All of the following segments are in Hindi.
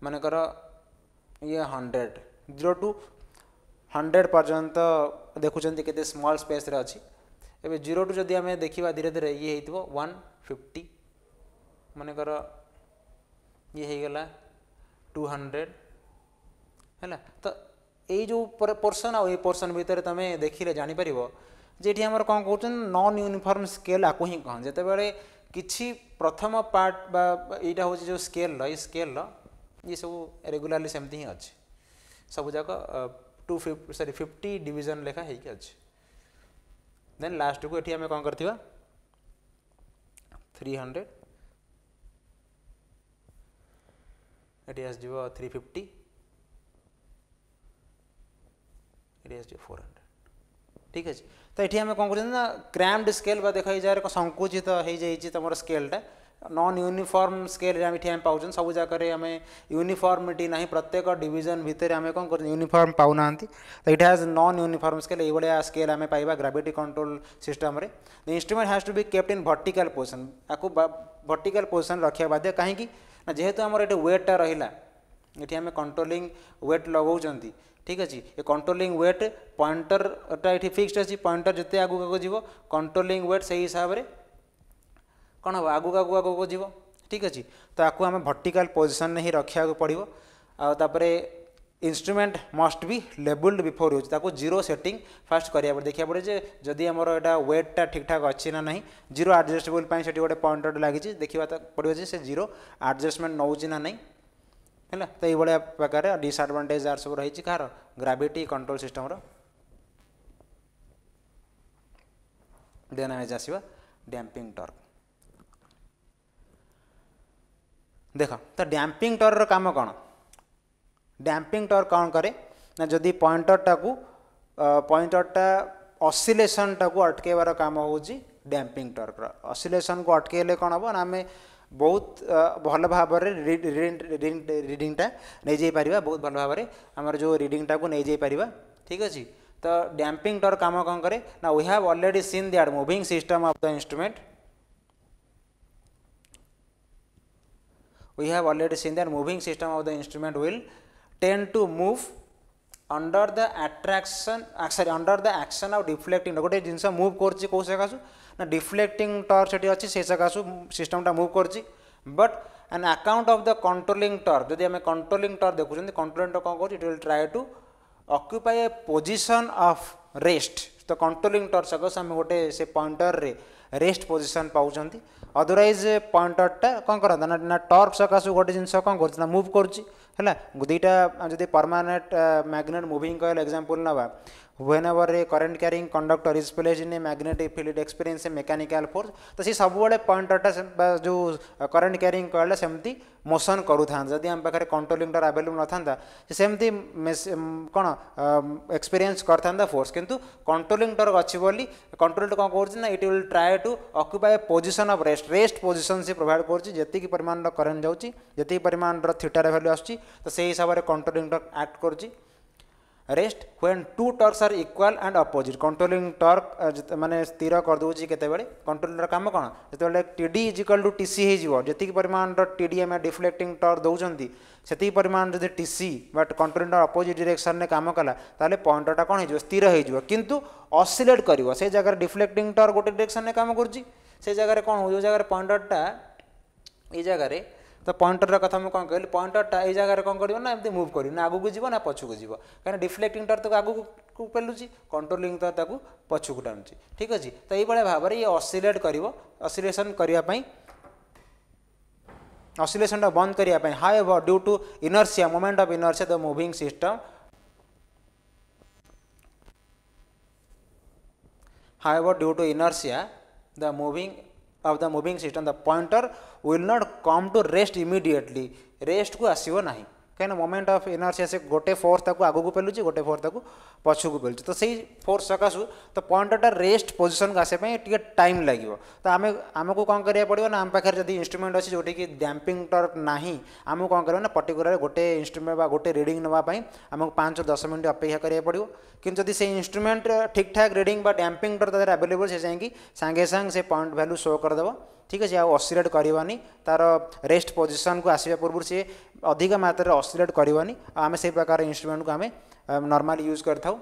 मानकर ये 100 0 to 100 पर्यंत देखुं के स्मॉल स्पेस रे अच्छी एवं 0 टू जदि आम देखा धीरे धीरे ये हो 150 मानकर ये हो गला 200 है तो यही जो पोर्सन आ पोर्सन भितर तुम देखिले जापर जेठी आमर कौन कौन नॉन यूनिफॉर्म स्केल आपको ही कह जिते बड़े किसी प्रथम पार्ट यहाँ हूँ जो स्केल ये सब रेगुलारली सेमती ही अच्छे सब जाक 50 डिवीजन लेखा होगी अच्छे देन लास्ट को ये कौन करथिबा 300 ये आसो 350 ये आसो 400 ठीक अच्छे तो ये आम कौन कर क्रैम्ड स्केल देखा जाए संकुचित हो जाइए तुम स्केलटा नॉन यूनिफॉर्म स्केल आम पाँच सब जगह आम यूनिफॉर्मिटी ना प्रत्येक डिवीजन भितर आम कौन कर यूनिफॉर्म पाऊना तो it has non uniform scale ये स्केल आम पाइबा ग्रेविटी कंट्रोल सिस्टम रे the instrument has to be kept in vertical position आपको वर्टिकल पोजिशन रखा बाध्य कहीं जेहेतु आमर ये वेटटा रहा ये आम कंट्रोलिंग वेट लगाऊँ ठीक अच्छे ये कंट्रोलिंग वेट पॉइंटरटा ये फिक्सड अच्छी पॉइंटर जिते आगू आगू जीव कंट्रोलिंग वेट से हिसाब से कौन हम आगू आगू आगू जीव ठीक अच्छे तो आपको आम वर्टिकल पोजिशन ही रखा पड़ो आपर instrument must be levelled before use ताको जीरो सेटिंग फास्ट करिया पड़े देखिया पड़े जदि आमर एटा वेटटा ठीक ठाक अच्छी ना नहीं जीरो एडजस्टेबल पाई सेठी गोटे पॉइंटर लगी देखा पड़ो से जीरो एडजस्टमेंट नौची ना नहीं है तो ये प्रकार डिसएडवांटेज आर सब रही कहार ग्रेविटी कंट्रोल सिस्टम देन आम आसवा डैम्पिंग टॉर्क देख तो डैम्पिंग टॉर्क काम कौन डैम्पिंग टॉर्क कौन करे ना जदि पॉइंटरटा ऑसिलेशन टाको अटकेबार काम होची डैम्पिंग टॉर्क ऑसिलेशन को अटकेले कौन हम ना आम बहुत भल भाव रीडिंगटा नहीं जाई परिबा बहुत भल भाव आमर जो रीडिंगटा को नहीं जाई परिबा ठीक अच्छे तो डैम्पिंग टॉर्क काम कौन करे ना we have already seen that moving system of the instrument we have already seen that moving system of the instrument will tend to move under the under the action of deflecting गोटे जिनस मूव कर कौ सकाशु ना डिफ्लेक्टिंग टॉर्क से अच्छी से सकाशु सिस्टमटा मूव कर but on account of the controlling torque जदि आम कंट्रोलिंग टॉर्क देखुं कंट्रोलिंग टॉर्क कौन कर it will try to occupy a position of rest तो कंट्रोलिंग टॉर्क सकाशु आम गोटे से पॉइंटर रे रेस्ट पोजिशन पाँच अदरवाइज पॉइंटरटा कौन करता ना टॉर्क सकाशु गोटे जिन कौन कर मूव करा दुईटा जब परमानेंट मैग्नेट मूविंग कहले एग्जांपल नवा whenever a current carrying conductor is placed in a magnetic field it experiences a mechanical force तो सी सब बड़े पॉइंटरटा जो करंट क्यारिंग कहले सेमती मोशन करू था जदि आम पाखे कंट्रोलिंग टॉर्क अवेलेबल न था सेमती कौन एक्सपीरियंस करता फोर्स किंतु कंट्रोलिंग टॉर्क अच्छी बोली कंट्रोल कौन कर it will try to occupy position of rest position से प्रोवाइड कर परिमाण करंट जाऊँगी जी परिमाण थीटार वैल्यू आसूँ तो से हिसाब से कंट्रोलिंग टॉर्क एक्ट कर rest when two torques are equal and opposite controlling torque माने स्थिर कर दूची केतेबेले कंट्रोलर काम कौन जो TD is equal to TC हो जी परिमाण टीडी आम डिफ्लेक्टिंग टॉर्क दौरान से परिमाण जब TC but controlling torque opposite direction में काम कला ताले पॉइंटरटा कौन हो स्थिर हो किंतु ऑसिलेट कर से जगह डिफ्लेक्टिंग टॉर्क गोटे डायरेक्शन में काम कर जगह कौन हो जो जगह पॉइंटरटा ये जगह तो पॉइंटर कथा मुझे कौन कहली पॉइंटरटा ये जगह कौन कर ना एमती मूव कर ना आगू जीव ना पछू जीव कहीं डिफ्लेक्टिंग टॉर्क तो आगू को पेलुची कंट्रोलिंग टॉर्क पछू टाणुची ठीक अच्छे तो ये भाव में ये ऑसिलेट कर ऑसिलेशन करने ऑसिलेशन बंद करने how due to inertia moment of inertia the moving system however due to inertia of the moving system the pointer will not come to rest immediately rest को आसीबो नहीं कहीं मोमेंट ऑफ इनर्शिया से गोटे फोर्स ताको आगू को पेलुची गोटे फोर्स ताको पछू को पेलुची तो सही फोर्स सकाशु तो पॉइंटरटा रेस्ट पोजिशन को आसपा टे टाइम लगे तो आमको कौन करिया पड़ो ना आम पाखे जब इंस्ट्रूमेंट अच्छी जोटि कि डैम्पिंग टॉर्क नहीं आमको कौन करना पर्टिकुलर गोटे इंस्ट्रूमेंट बा गोटे रीडिंग नापी आमको 5-10 मिनट अपेक्षा करिया पड़ो किंतु जब से इंस्ट्रूमेंट ठीक ठाक रीडिंग बा डैम्पिंग टॉर्क अवेलेबल से जाएंगी सांगे सांग से पॉइंट वैल्यू शो करदेव ठीक अच्छे ऑसिलेट करवानी तार रेस्ट पोजिशन को आसवा पूर्व सी अधिक मात्रा ऑसिलेट करवानी आम से प्रकार इंस्ट्रूमेंट को आम नॉर्मल यूज करथाउ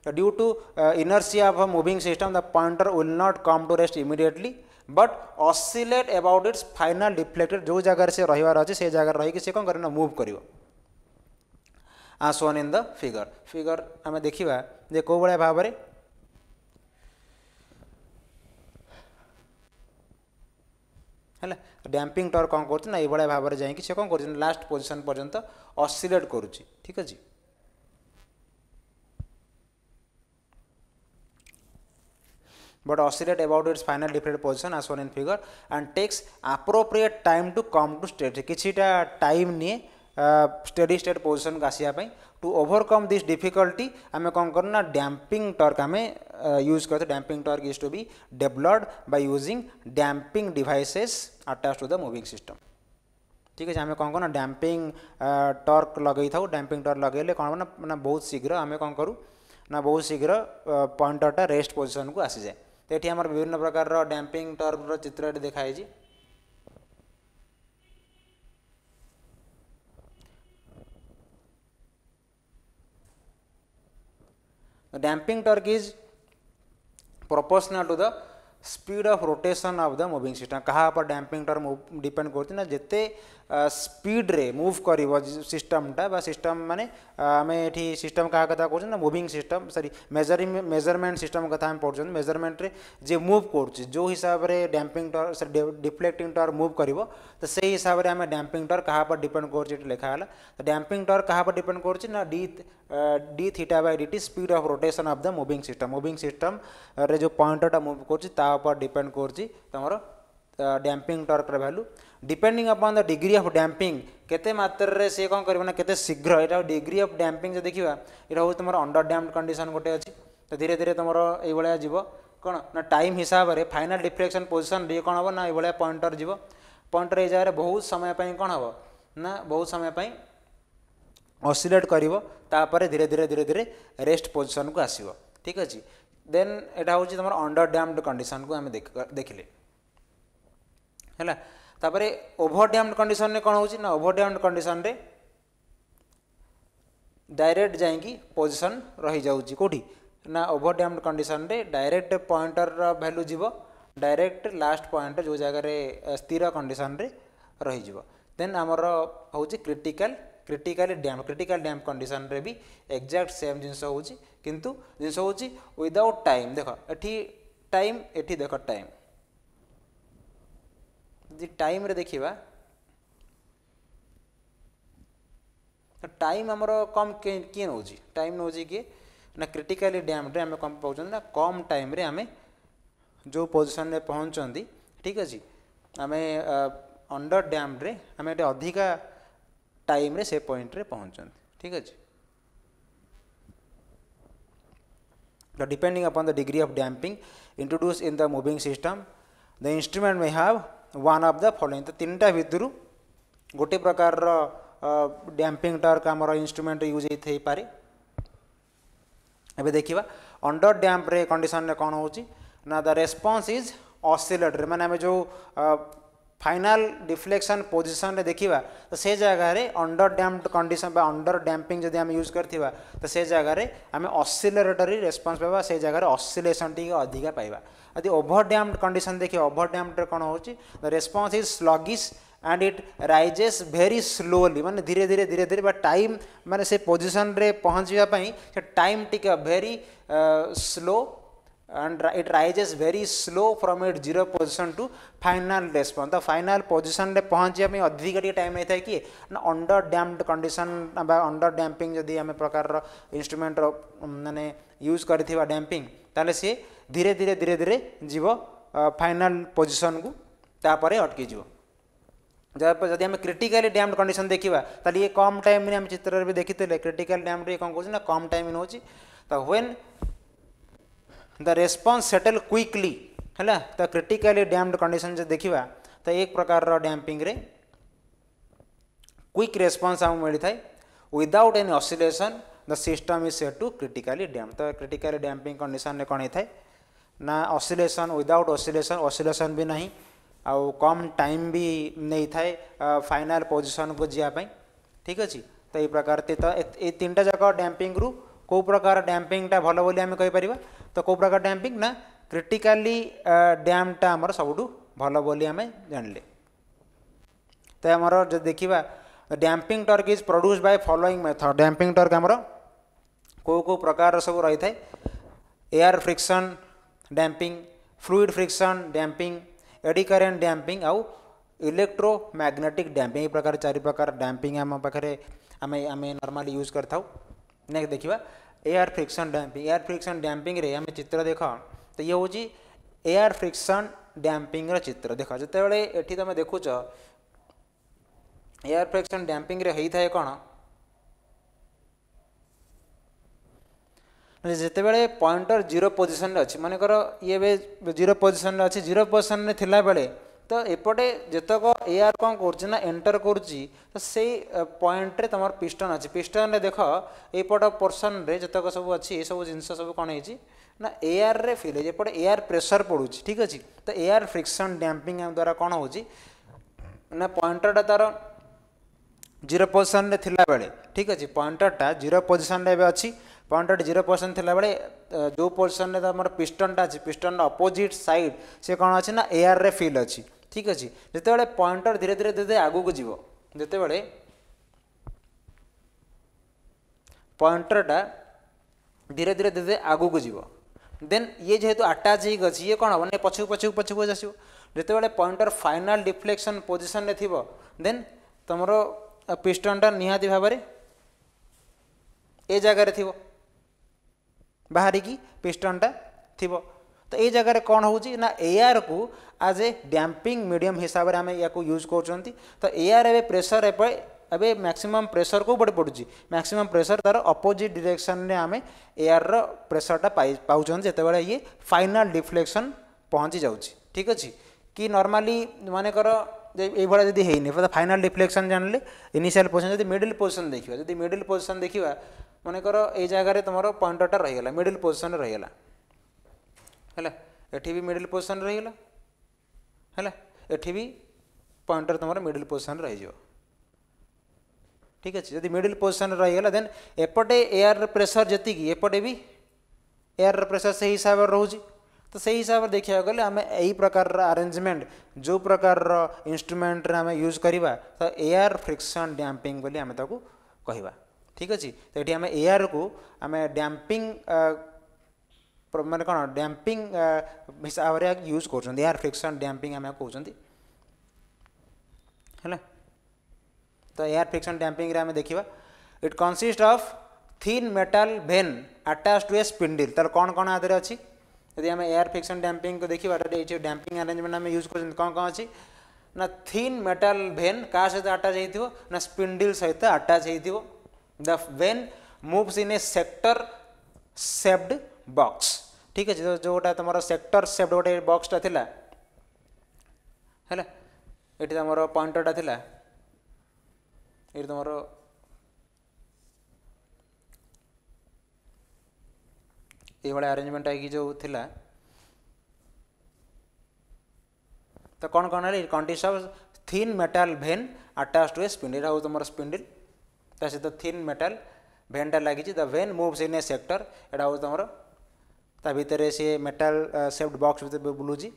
due to inertia of moving system the pointer will not come to rest immediately but oscillate about its final deflected जो जगार से रहिबार अछि से जगार रही से कौन करना move करिवो as shown in the figure आम देखा जे कौ भाया भाव में है डैम्पिंग टर्क कौन कर ये भाव में जाकि से कौन कर लास्ट पोजिशन पर्यंत ऑसिलेट करुच्ची ठीक अच्छे but oscillate about its final deflated position as shown in figure and takes appropriate time to come to steady किछिटा टाइम निये स्टेडी स्टेट पोजिशन को आसापी टू ओवरकम दिस डिफिकल्टी आम कौन करना डैम्पिंग टर्क आम यूज करते damping torque is to be developed by using damping devices attach to the moving system ठीक है आम कौन करना डैम्पिंग टर्क लगे था डैम्पिंग टर्क लगे कौन ना बहुत शीघ्र आम कौन करूँ ना बहुत शीघ्र पॉइंटरटा रेस्ट पोजिशन को आसी जाए तो ये आम विभिन्न प्रकार डैम्पिंग टर्क चित्र देखाई damping torque is proportional to the speed of rotation of the moving system कहाँ पर डैम्पिंग टर्क डिपेंड करती जिते स्पीड रे मूव कर सिस्टमटा सिस्टम माने आम ये सिस्टम क्या कथा कहना moving system sorry measurement system कथा आम पढ़ुं मेजरमेंट रे जे मूव कर जो हिसाब से damping torque deflecting torque move कर तो से हिसाब से आम डैम्पिंग टर्क कहाँ पर डिपेंड कर लिखाला तो डैम्पिंग टर्क कहाँ पर डिपेंड कर D theta by dt speed of rotation of the moving system रे जो पॉइंटरटा मूव कर डिपेंड कर damping torque value depending upon the degree of damping केते मात्रा से कौन करना केते शीघ्र यहाँ डिग्री ऑफ डैम्पिंग जो देखा यहाँ हूँ तुम अंडर डैम्ड कंडीशन गोटे अच्छी तो धीरे धीरे तुम ये जीव कौन ना टाइम हिसाब से फाइनल डिफ्लेक्शन पोजिशन ये कौन हम ना ये पॉइंटर जीव पॉइंटर ये जगह बहुत समय कौन हम ना बहुत समय ऑसिलेट कर धीरे धीरे धीरे धीरे रेस्ट पोजिशन को आसो ठीक अच्छे देन यहाँ हूँ तुम अंडर डैम्ड कंडीशन को आम देखिले है तापर ओभर डैम्ड कंडीशन रे कौन हो ओभर डैम्ड कंडीशन रे डायरेक्ट जाइकी पोजिशन रही जाऊँगी कौटी ना ओभर डैम्ड कंडीशन रे डायरेक्ट पॉइंटर वैल्यू जीव डायरेक्ट लास्ट पॉइंट जो जगह स्थिर कंडीशन रे रही जीव देन आमर हूँ क्रिटिकल डैम्प कंडीशन रे भी एक्जाक्ट सेम जिनस हूँ किंतु जिनस हूँ विदाउट टाइम देख एठी टाइम एठी देख टाइम टाइम रे देखिबा टाइम आमर कम किए नौ टाइम नौ किए ना क्रिटिकली डैम्ड रे आम कम पाँच ना कम टाइम रे आम जो पोजिशन रे पहुँचती ठीक अच्छे आम अंडर डैम्ड रे आम अधिका टाइम रे से पॉइंट रे पहुँचती ठीक अच्छे depending upon the degree of damping introduce in the moving system the instrument may have one of the following तो तीन टा भितर गोटे प्रकार डैम्पिंग टर्क आमर इंस्ट्रूमेंट यूज हो पारे एबे देखिबा अंडर डैम्प रे कंडीशन रे कौन होची ना द रेस्पॉन्स इज ऑसिलेटरी माने आम जो फाइनल डिफ्लेक्शन पोजिशन रे देखिबा तो से जगह रे अंडर डैम्प्ड कंडीशन बा अंडर डैम्पिंग जदि आम यूज करथिबा तो से जगह रे आम ऑसिलेटरी रेस्पॉन्स पाइबा से जगह रे ऑसिलेशन टी अधिका पाइबा यदि ओभर डैम्प्ड कंडीशन देखिए ओभर डैम्प्ड कौन होची the response is sluggish and it rises very slowly माने धीरे धीरे धीरे धीरे बा टाइम माने से पोजिशन रे पहुँचवा से टाइम टिके very slow and it rises very slow from its zero position to final response तो फाइनल पोजिशन रे पहुँचा अधिक टाइम नहीं था कि ना अंडर डैम्प्ड कंडीशन बा अंडर डैम्पिंग जदि आम प्रकार इंस्ट्रूमेंट माने यूज करथिबा डैम्पिंग ताले से धीरे धीरे धीरे धीरे जीव फाइनल पोजिशन को तापरे अटकी जीव जब आम क्रिटिकली डैम्प्ड कंडीशन देखा ताले ये कम टाइम आम चित्र भी देखी क्रिटिकल डैम्प्ड कौन कौन ना कम टाइम नौ तो when the response settle quickly है तो क्रिटिकली डैम्प्ड कंडीशन जो देखा तो एक प्रकार डैम्पिंग रे क्विक रेस्पॉन्स आम मिलता है without any oscillation the system is set to critically damp तो क्रिटिकली डैम्पिंग कंडीशन में कौन होता है ना ऑसिलेशन विदाउट ऑसिलेशन भी नहीं आउ कम टाइम भी नहीं थाए फाइनल पोजीशन को जावाई ठीक अच्छे। तो ये प्रकार तो ये तीन टा जाक डैम्पिंग रु कौ प्रकार डैम्पिंगटा भल बोली आम कहीपर। तो कौ प्रकार डैम्पिंग ना क्रिटिकाली डैमटा आमर सबुठू भल बोली आम जानले। तो आमर जो देखा damping torque is produce by following method. Damping torque आमर कौ कौ प्रकार सब रही है air friction damping fluid friction damping eddy current damping आउ इलेक्ट्रोमैग्नेटिक डैम्पिंग। ये प्रकार चारि प्रकार डैम्पिंग आम पाखे आम नॉर्मली यूज करता। नेक्स्ट देखा air friction damping. Air friction damping रे आम चित्र देख तो ये हूँ एयर फ्रिक्शन डैम्पिंग चित्र देख जिते ये तुम देखुच एयर फ्रिक्शन डैम्पिंग रे होता है कौन जिते बड़े पॉइंटर जीरो पोजिशन अच्छी मनकर ये जीरो पोजिशन अच्छी जीरो पोजिशन में थिला बेले तो एपटे जितक एयर कौन करना एंटर करुच्ची तो से पॉइंट रे तुम पिस्टन अच्छी पिस्टन रे देख एपट पोर्सन रे जितक सब अच्छी ये सब जिन सब कौन है ना एयर रे फिल एपटे एयर प्रेशर पड़ुची ठीक अच्छे। तो एयर फ्रिक्शन डैम्पिंग द्वारा कौन हो ना पॉइंटरटा तार जीरो पोजिशन रे थिला बेले ठीक अच्छे पॉइंटरटा जीरो पोजिशन रे अच्छी पॉइंटर जीरो पोजिशन थिला बेले जो पोजिशन रे तुम पिस्टनटा अच्छी पिस्टन अपोजिट साइड से कौन अच्छी ना एयर रे फिल अच्छी ठीक अच्छे। जिते बड़े पॉइंटर धीरे धीरे धीरे आगू को जीव जिते बड़े पॉइंटरटा धीरे धीरे धीरे आगू को जीव देन ये जेहेतु अटैच हो गई ये कौन हम पछू पछू पछू आसो जिते बड़े पॉइंटर फाइनाल डिफ्लेक्शन पोजिशन रे थिबो देन तुमर पिस्टनटा निहाती भाव में ए जगार थी बाहरिकी पिस्टनटा थी। तो ये जगह कौन हो ना एयर को आज ए डैम्पिंग मीडियम हिसाब से आम या यूज कर। तो एयर ए प्रेशर एवं मैक्सिमम प्रेशर को बड़े पड़ुची मैक्सिमम प्रेशर तार अपोजिट डायरेक्शन में आम एयर प्रेशरटा पाँच जिते ये फाइनाल डिफ्लेक्शन पहुँची जाऊँगी ठीक अच्छे। कि नॉर्मली मानेकर ये जब है फाइनाल डिफ्लेक्शन जानले इनिशियल पोजिशन जब मिडिल पोजिशन देखा जब मिडिल पोजिशन देखा मनकर ये जगह तुम पॉइंटरटा रहीगला मिडिल पोजिशन रहीगला है एठी भी मिडिल पोजिशन रहीगला है एठी भी पॉइंटर तुम मिडिल पोजिशन रही ठीक अच्छे। जब मिडिल पोजिशन रहीगला देन एपटे एयर प्रेशर जी एपटे भी एयर प्रेशर से हिसाब से रोचे। तो से हिसाब से देखा गले आम यही प्रकार अरेंजमेंट जो प्रकार इंस्ट्रूमेंट आम यूज करवा तो एयर फ्रिक्शन डैम्पिंग बोली आम ताको कहवा ठीक अच्छे। तो ये आम एयर को आम डैम्पिंग माने कौन डैम्पिंग हिसाब से यूज कर एयर फ्रिक्शन डैम्पिंग आम कहते है। तो एयर फ्रिक्शन डैम्पिंग आम देखा it consist of thin metal vane attach to a spindle. तार कौन कौन आदि अच्छी यदि आम एयर फ्रिक्शन डैम्पिंग को देखा डैम्पिंग अरेंजमेंट आम यूज कर कौन कौन अच्छी ना थिन मेटल वेन क्या सहित अटैच हो ना स्पिंडल सहित अटैच हो। The vane moves in a sector shaped box ठीक है जोटा तुम सेक्टर शेप्ड गोटे बॉक्सटा थिला है ये तुम पॉइंटरटा थिला ये तुम ये भाई अरेंजमेंट आई जो थिला। तो कौन कौन है consist of thin metal vane attach to a spindle हो तुम स्पिंडल ता सहित थिन मेटल वेनटा लगी the vane moves in a sector एटा हो तुम ता भितर सी मेटल शेप्ड बॉक्स भीतर बुलूची।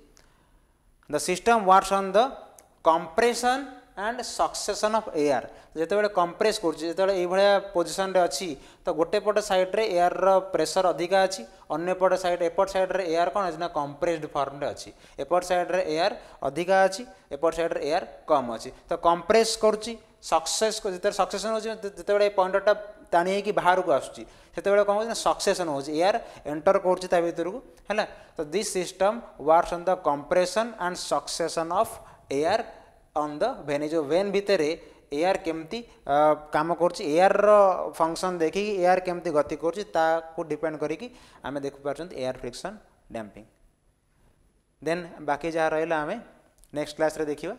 The system works on the compression and suction of air जिते बड़े कंप्रेस कर पोजिशन अच्छी तो गोटे पट साइड रे एयर प्रेशर अधिका अच्छी अन्य पट साइड एपट साइड रे एयर कौन अच्छी कंप्रेस्ड फॉर्म रे अच्छी एपट साइड रे एयर अधिका अच्छी एपट साइड रे एयर कम अच्छी। तो कंप्रेस करुच्ची सक्सेस जिते सक्सेसन हो जिते पॉइंटरटा टाणी कि बाहर को आसूँ से कौन हो सक्सेसन हो एयर एंटर कर भितर को है। तो this system works on the compression and suction of air on the when जो वेन भितर एयर केमती काम कर एयर फंक्शन देखिए एयर केमती गति कर डिपेंड करी आम देखिपार एयर फ्रिक्शन डैम्पिंग। देन बाकी जहाँ रहा आम नेक्स्ट क्लास रे देखिबा।